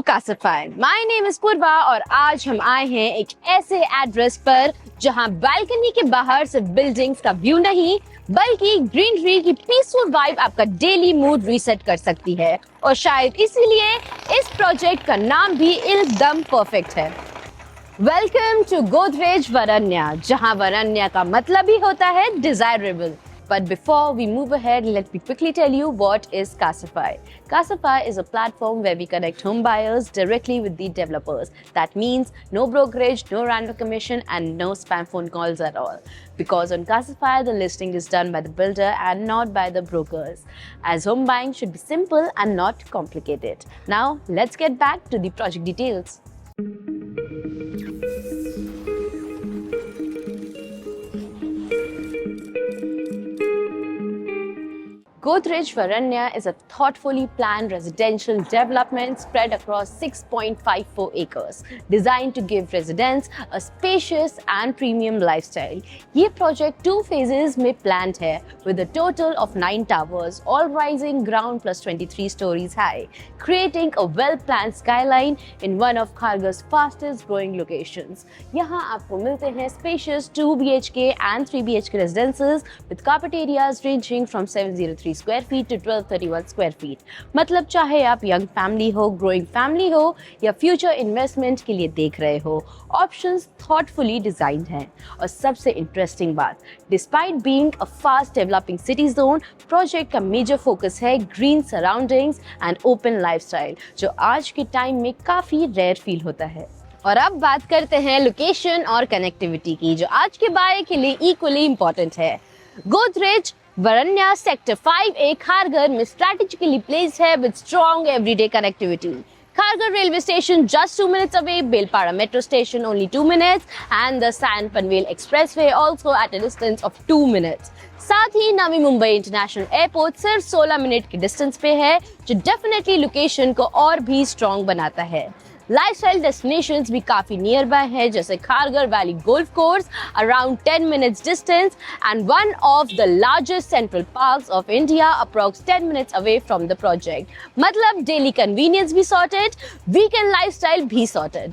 कासिफाई। My name is पूर्वा और आज हम आए हैं एक ऐसे एड्रेस पर जहां बालकनी के बाहर सिर्फ बिल्डिंग्स का व्यू नहीं बल्कि ग्रीनरी की पीसफुल वाइब आपका डेली मूड रीसेट कर सकती है। और शायद इसीलिए इस प्रोजेक्ट का नाम भी एकदम परफेक्ट है। वेलकम टू गोदरेज वरन्या, जहां वरन्या का मतलब ही होता है desirable. But before we move ahead, let me quickly tell you what is Casify. Casify is a platform where we connect home buyers directly with the developers. That means no brokerage, no random commission, and no spam phone calls at all. Because on Casify, the listing is done by the builder and not by the brokers. As home buying should be simple and not complicated. Now, let's get back to the project details. Godrej Varanya is a thoughtfully planned residential development spread across 6.54 acres, designed to give residents a spacious and premium lifestyle. ये project 2 phases में planned है, with a total of 9 towers, all rising ground plus 23 stories high, creating a well-planned skyline in one of Khargar's fastest growing locations. यहाँ आपको मिलते हैं spacious 2 BHK and 3 BHK residences with carpet areas ranging from 703 square feet to 1231 square feet. मतलब चाहे आप young family हो, growing family हो या फ्यूचर इन्वेस्टमेंट के लिए देख रहे हो, ऑप्शंस थॉटफुली डिजाइंड हैं। और सबसे इंटरेस्टिंग बात, despite being a fast developing city zone, project का मेजर फोकस है green surroundings and open lifestyle, जो आज के टाइम में काफी रेयर फील होता है। और अब बात करते हैं लोकेशन और कनेक्टिविटी की, जो आज के बाय के लिए इक्वली इंपॉर्टेंट है। गोदरेज वरन्या सेक्टर 5A खारगर में strategically placed है with strong everyday connectivity. Khargar railway station just 2 minutes away, Belpara metro station only 2 minutes, and the San Panvel expressway also at a distance of 2 minutes. साथ ही Navi Mumbai international airport सिर्फ 16 minute के distance पे है, जो definitely location को और भी strong बनाता है। लाइफस्टाइल डेस्टिनेशंस भी काफी नियर बाय है, जैसे Kharghar valley golf course around 10 minutes distance and one of the largest central parks of India approx 10 minutes away from the project. मतलब डेली कन्वीनियंस भी सॉर्टेड, वीकेंड लाइफस्टाइल भी sorted.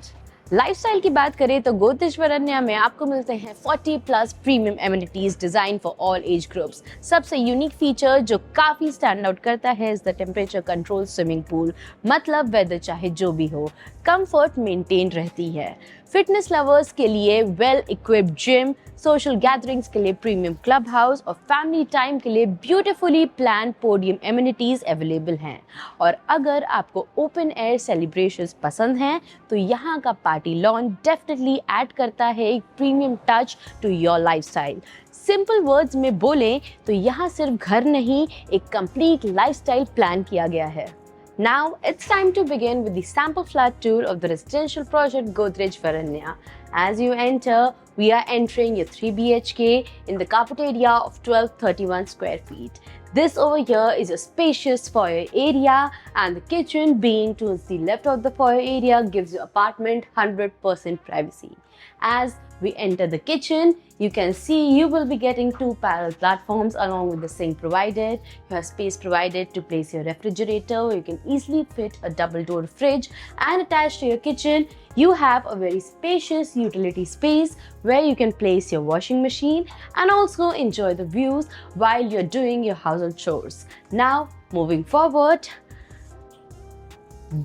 Lifestyle की बात करें तो गोदरेज वरन्या में आपको मिलते हैं 40+ premium amenities design for all age groups. सबसे यूनिक फीचर जो काफी स्टैंड आउट करता है is the temperature control swimming pool. मतलब वेदर चाहे जो भी हो, कंफर्ट मेंटेन रहती है। फिटनेस लवर्स के लिए well equipped gym, social gatherings के लिए प्रीमियम क्लब हाउस और फैमिली टाइम के लिए beautifully plan podium amenities available हैं। और अगर आपको ओपन एयर सेलिब्रेशंस पसंद हैं तो यहाँ का पार्टी लॉन डेफिनेटली ऐड करता है एक premium touch to your lifestyle. Simple words में बोलें तो यहाँ सिर्फ घर नहीं, एक कंप्लीट लाइफस्टाइल प्लान किया गया है। Now it's time to begin with the sample flat tour of the residential project Godrej Varanya. As you enter, we are entering your 3 BHK in the carpet area of 1231 square feet. This over here is a spacious foyer area, and the kitchen being towards the left of the foyer area gives your apartment 100% privacy. As we enter the kitchen, you can see you will be getting 2 parallel platforms along with the sink provided. You have space provided to place your refrigerator. You can easily fit a double door fridge, and attached to your kitchen, you have a very spacious utility space where you can place your washing machine and also enjoy the views while you're doing your household chores. Now, moving forward,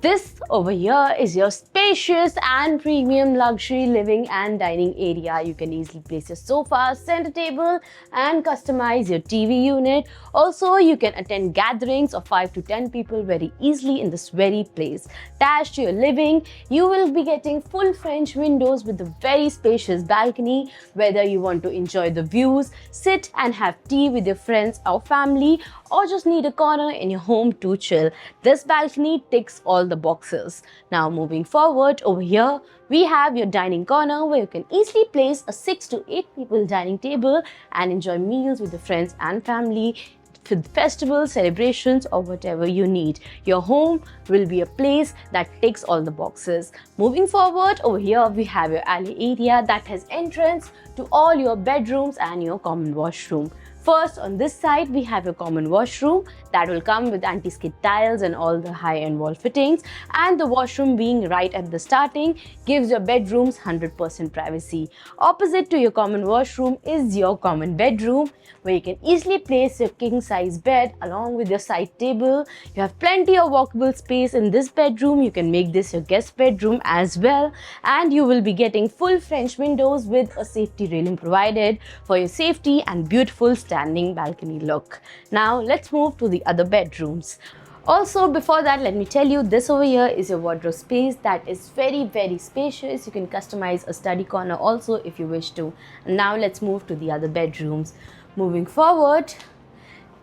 this over here is your spacious and premium luxury living and dining area. You can easily place your sofa, center table and customize your TV unit. Also, you can attend gatherings of 5 to 10 people very easily in this very place. Attached to your living, you will be getting full French windows with a very spacious balcony. Whether you want to enjoy the views, sit and have tea with your friends or family, or just need a corner in your home to chill, this balcony ticks all the boxes. Now moving forward, over here we have your dining corner where you can easily place a 6 to 8 people dining table and enjoy meals with your friends and family for festivals, celebrations or whatever you need. Your home will be a place that ticks all the boxes. Moving forward, over here we have your alley area that has entrance to all your bedrooms and your common washroom. First, on this side, we have a common washroom that will come with anti-skid tiles and all the high-end wall fittings. And the washroom being right at the starting gives your bedrooms 100% privacy. Opposite to your common washroom is your common bedroom, where you can easily place your king-size bed along with your side table. You have plenty of walkable space in this bedroom. You can make this your guest bedroom as well. And you will be getting full French windows with a safety railing provided for your safety and beautiful standing balcony look. Now let's move to the other bedrooms. Also, before that, let me tell you, this over here is your wardrobe space that is very spacious. You can customize a study corner also if you wish to. And now let's move to the other bedrooms. Moving forward,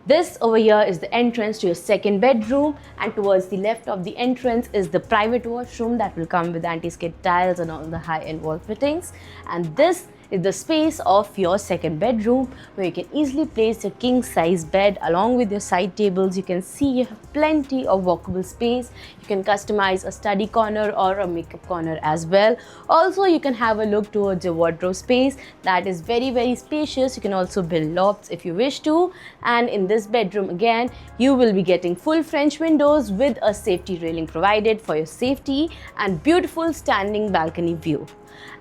this over here is the entrance to your second bedroom, and towards the left of the entrance is the private washroom that will come with anti-skid tiles and all the high-end wall fittings. And this is the space of your second bedroom, where you can easily place your king size bed along with your side tables. You can see you have plenty of walkable space. You can customize a study corner or a makeup corner as well. Also, you can have a look towards your wardrobe space that is very spacious. You can also build lofts if you wish to. And in this bedroom again, you will be getting full French windows with a safety railing provided for your safety and beautiful standing balcony view.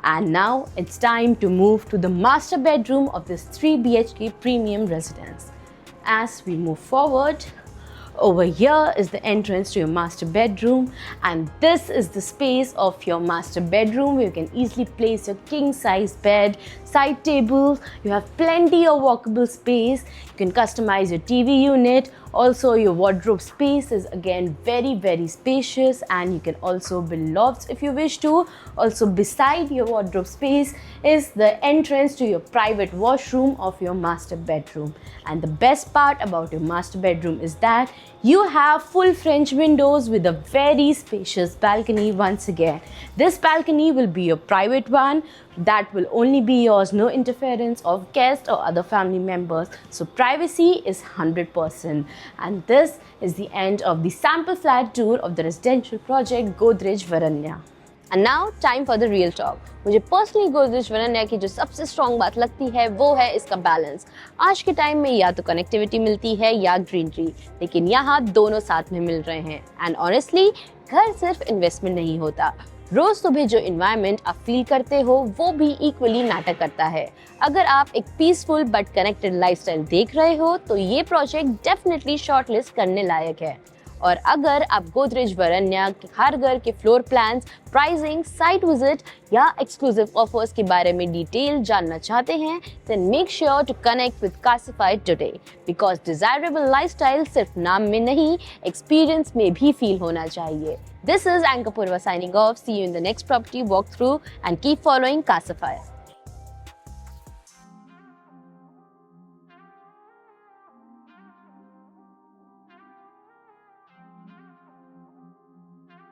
And now it's time to move to the master bedroom of this 3 BHK premium residence. As we move forward, over here is the entrance to your master bedroom, and this is the space of your master bedroom where you can easily place your king size bed, side tables. You have plenty of walkable space. You can customize your TV unit. Also, your wardrobe space is again very spacious, and you can also build lofts if you wish to. Also, beside your wardrobe space is the entrance to your private washroom of your master bedroom. And the best part about your master bedroom is that you have full French windows with a very spacious balcony once again. This balcony will be your private one that will only be yours, no interference of guests or other family members. So privacy is 100%. And this is the end of the sample flat tour of the residential project Godrej Varanya. And now time for the real talk. मुझे personally Godrej वरान्या की जो सबसे strong बात लगती है वो है इसका बैलेंस। आज के टाइम में या तो कनेक्टिविटी मिलती है या ग्रीनरी, लेकिन यहाँ दोनों साथ में मिल रहे हैं। एंड ऑनेस्टली, घर सिर्फ इन्वेस्टमेंट नहीं होता, रोज सुबह जो एनवायरनमेंट आप फील करते हो वो भी इक्वली मैटर करता है। अगर आप एक पीसफुल बट कनेक्टेड लाइफस्टाइल देख रहे हो तो ये प्रोजेक्ट डेफिनेटली शॉर्टलिस्ट करने लायक है। और अगर आप गोदरेज वरान्या के हर घर के floor plans, pricing, site visit या एक्सक्लूसिव ऑफर्स के बारे में डिटेल जानना चाहते हैं, then make sure to connect with Classified today, because desirable lifestyle सिर्फ नाम में नहीं, एक्सपीरियंस में भी फील होना चाहिए। This is Anka Purva signing off. See you in the next property walkthrough and keep following Classified.